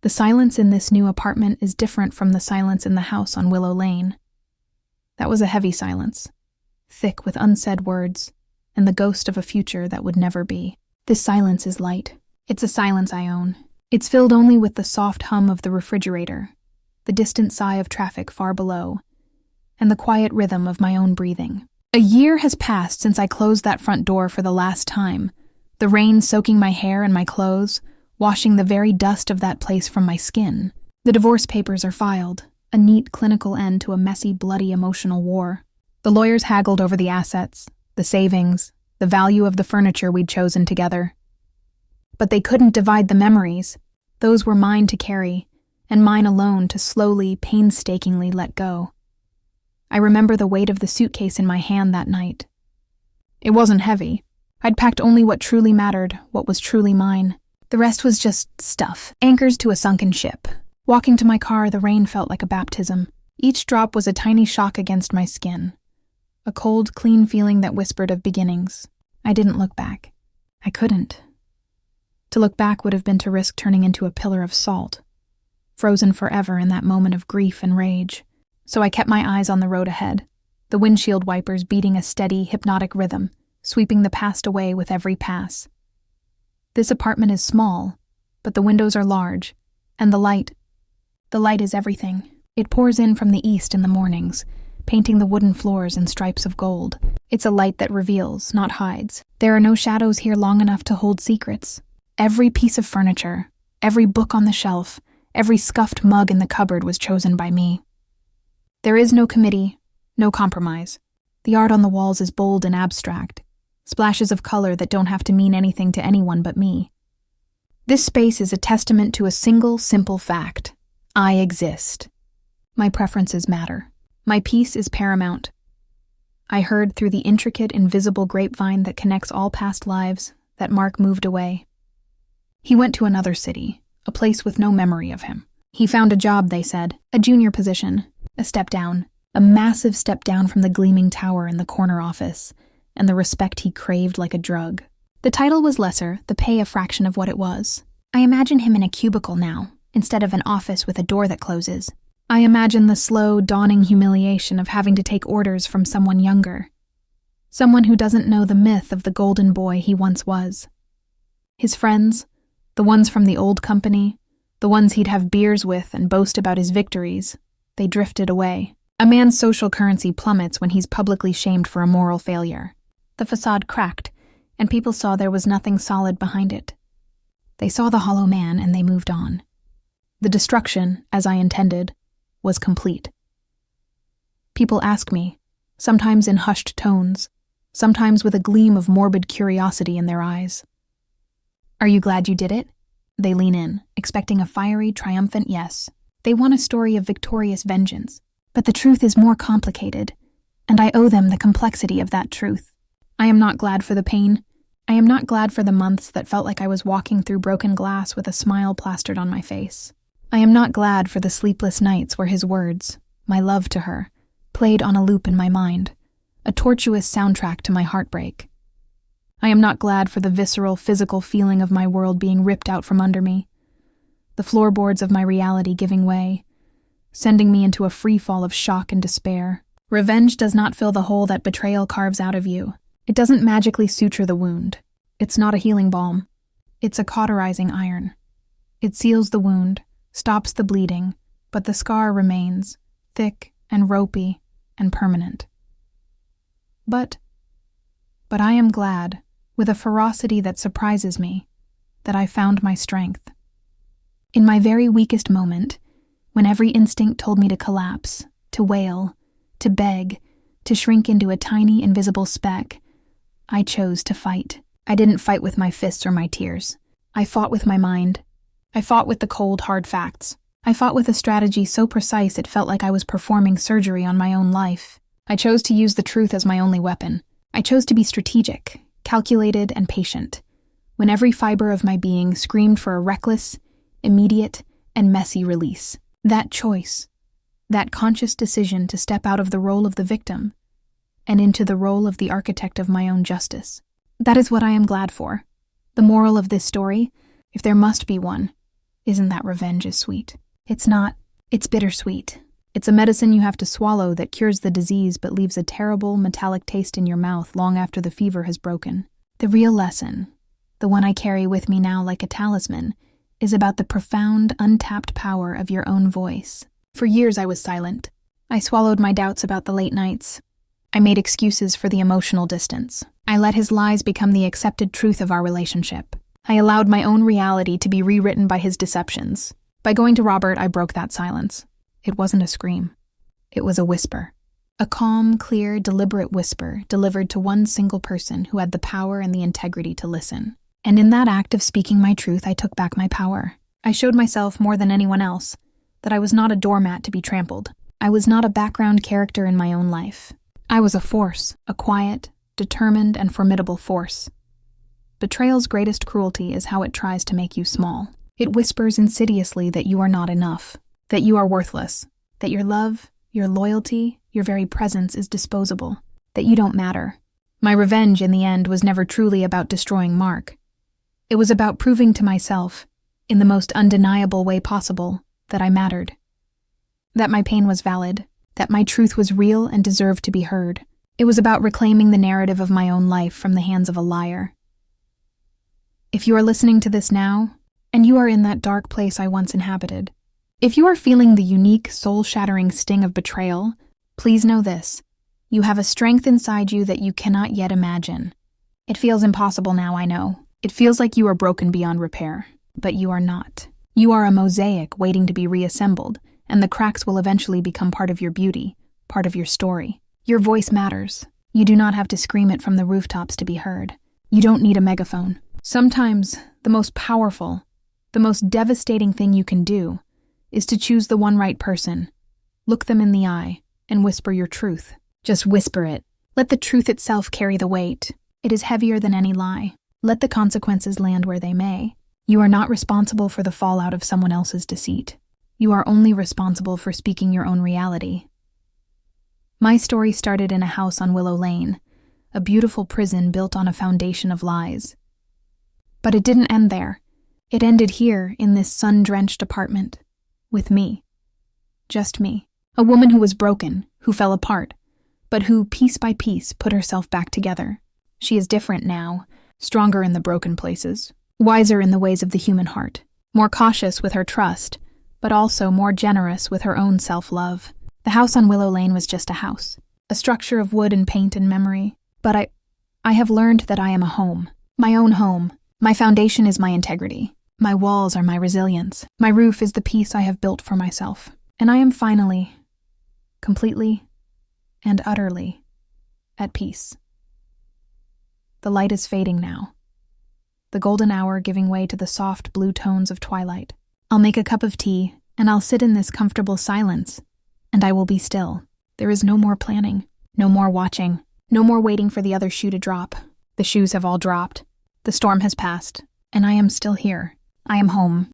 The silence in this new apartment is different from the silence in the house on Willow Lane. That was a heavy silence, thick with unsaid words, and the ghost of a future that would never be. This silence is light. It's a silence I own. It's filled only with the soft hum of the refrigerator, the distant sigh of traffic far below, and the quiet rhythm of my own breathing. A year has passed since I closed that front door for the last time, the rain soaking my hair and my clothes, washing the very dust of that place from my skin. The divorce papers are filed, a neat clinical end to a messy, bloody emotional war. The lawyers haggled over the assets, the savings, the value of the furniture we'd chosen together. But they couldn't divide the memories. Those were mine to carry, and mine alone to slowly, painstakingly let go. I remember the weight of the suitcase in my hand that night. It wasn't heavy. I'd packed only what truly mattered, what was truly mine. The rest was just stuff, anchors to a sunken ship. Walking to my car, the rain felt like a baptism. Each drop was a tiny shock against my skin. A cold, clean feeling that whispered of beginnings. I didn't look back. I couldn't. To look back would have been to risk turning into a pillar of salt, frozen forever in that moment of grief and rage. So I kept my eyes on the road ahead, the windshield wipers beating a steady, hypnotic rhythm, sweeping the past away with every pass. This apartment is small, but the windows are large, and the light is everything. It pours in from the east in the mornings, painting the wooden floors in stripes of gold. It's a light that reveals, not hides. There are no shadows here long enough to hold secrets. Every piece of furniture, every book on the shelf, every scuffed mug in the cupboard was chosen by me. There is no committee, no compromise. The art on the walls is bold and abstract, splashes of color that don't have to mean anything to anyone but me. This space is a testament to a single, simple fact. I exist. My preferences matter. My peace is paramount. I heard through the intricate, invisible grapevine that connects all past lives that Mark moved away. He went to another city, a place with no memory of him. He found a job, they said, a junior position, a step down, a massive step down from the gleaming tower in the corner office, and the respect he craved like a drug. The title was lesser, the pay a fraction of what it was. I imagine him in a cubicle now, instead of an office with a door that closes. I imagine the slow, dawning humiliation of having to take orders from someone younger. Someone who doesn't know the myth of the golden boy he once was. His friends, the ones from the old company, the ones he'd have beers with and boast about his victories, they drifted away. A man's social currency plummets when he's publicly shamed for a moral failure. The facade cracked, and people saw there was nothing solid behind it. They saw the hollow man and they moved on. The destruction, as I intended, was complete. People ask me, sometimes in hushed tones, sometimes with a gleam of morbid curiosity in their eyes. Are you glad you did it? They lean in, expecting a fiery, triumphant yes. They want a story of victorious vengeance. But the truth is more complicated, and I owe them the complexity of that truth. I am not glad for the pain. I am not glad for the months that felt like I was walking through broken glass with a smile plastered on my face. I am not glad for the sleepless nights where his words, my love to her, played on a loop in my mind, a tortuous soundtrack to my heartbreak. I am not glad for the visceral, physical feeling of my world being ripped out from under me, the floorboards of my reality giving way, sending me into a free fall of shock and despair. Revenge does not fill the hole that betrayal carves out of you. It doesn't magically suture the wound. It's not a healing balm. It's a cauterizing iron. It seals the wound, stops the bleeding, but the scar remains, thick and ropey and permanent. But I am glad, with a ferocity that surprises me, that I found my strength. In my very weakest moment, when every instinct told me to collapse, to wail, to beg, to shrink into a tiny, invisible speck, I chose to fight. I didn't fight with my fists or my tears. I fought with my mind. I fought with the cold, hard facts. I fought with a strategy so precise it felt like I was performing surgery on my own life. I chose to use the truth as my only weapon. I chose to be strategic, calculated, and patient, when every fiber of my being screamed for a reckless, immediate, and messy release. That choice, that conscious decision to step out of the role of the victim and into the role of the architect of my own justice. That is what I am glad for. The moral of this story, if there must be one, Isn't that revenge is sweet? It's not. It's bittersweet. It's a medicine you have to swallow that cures the disease but leaves a terrible, metallic taste in your mouth long after the fever has broken. The real lesson, the one I carry with me now like a talisman, is about the profound, untapped power of your own voice. For years I was silent. I swallowed my doubts about the late nights. I made excuses for the emotional distance. I let his lies become the accepted truth of our relationship. I allowed my own reality to be rewritten by his deceptions. By going to Robert, I broke that silence. It wasn't a scream. It was a whisper. A calm, clear, deliberate whisper delivered to one single person who had the power and the integrity to listen. And in that act of speaking my truth, I took back my power. I showed myself more than anyone else that I was not a doormat to be trampled. I was not a background character in my own life. I was a force, a quiet, determined, and formidable force. Betrayal's greatest cruelty is how it tries to make you small. It whispers insidiously that you are not enough, that you are worthless, that your love, your loyalty, your very presence is disposable, that you don't matter. My revenge, in the end, was never truly about destroying Mark. It was about proving to myself, in the most undeniable way possible, that I mattered. That my pain was valid, that my truth was real and deserved to be heard. It was about reclaiming the narrative of my own life from the hands of a liar. If you are listening to this now, and you are in that dark place I once inhabited, if you are feeling the unique, soul-shattering sting of betrayal, please know this. You have a strength inside you that you cannot yet imagine. It feels impossible now, I know. It feels like you are broken beyond repair, but you are not. You are a mosaic waiting to be reassembled, and the cracks will eventually become part of your beauty, part of your story. Your voice matters. You do not have to scream it from the rooftops to be heard. You don't need a megaphone. Sometimes, the most powerful, the most devastating thing you can do is to choose the one right person, look them in the eye, and whisper your truth. Just whisper it. Let the truth itself carry the weight. It is heavier than any lie. Let the consequences land where they may. You are not responsible for the fallout of someone else's deceit. You are only responsible for speaking your own reality. My story started in a house on Willow Lane, a beautiful prison built on a foundation of lies. But it didn't end there. It ended here, in this sun-drenched apartment, with me. Just me. A woman who was broken, who fell apart, but who, piece by piece, put herself back together. She is different now, stronger in the broken places, wiser in the ways of the human heart, more cautious with her trust, but also more generous with her own self-love. The house on Willow Lane was just a house, a structure of wood and paint and memory, but I have learned that I am a home, my own home. My foundation is my integrity. My walls are my resilience. My roof is the peace I have built for myself. And I am finally, completely, and utterly at peace. The light is fading now, the golden hour giving way to the soft blue tones of twilight. I'll make a cup of tea, and I'll sit in this comfortable silence, and I will be still. There is no more planning, no more watching, no more waiting for the other shoe to drop. The shoes have all dropped. The storm has passed, and I am still here. I am home,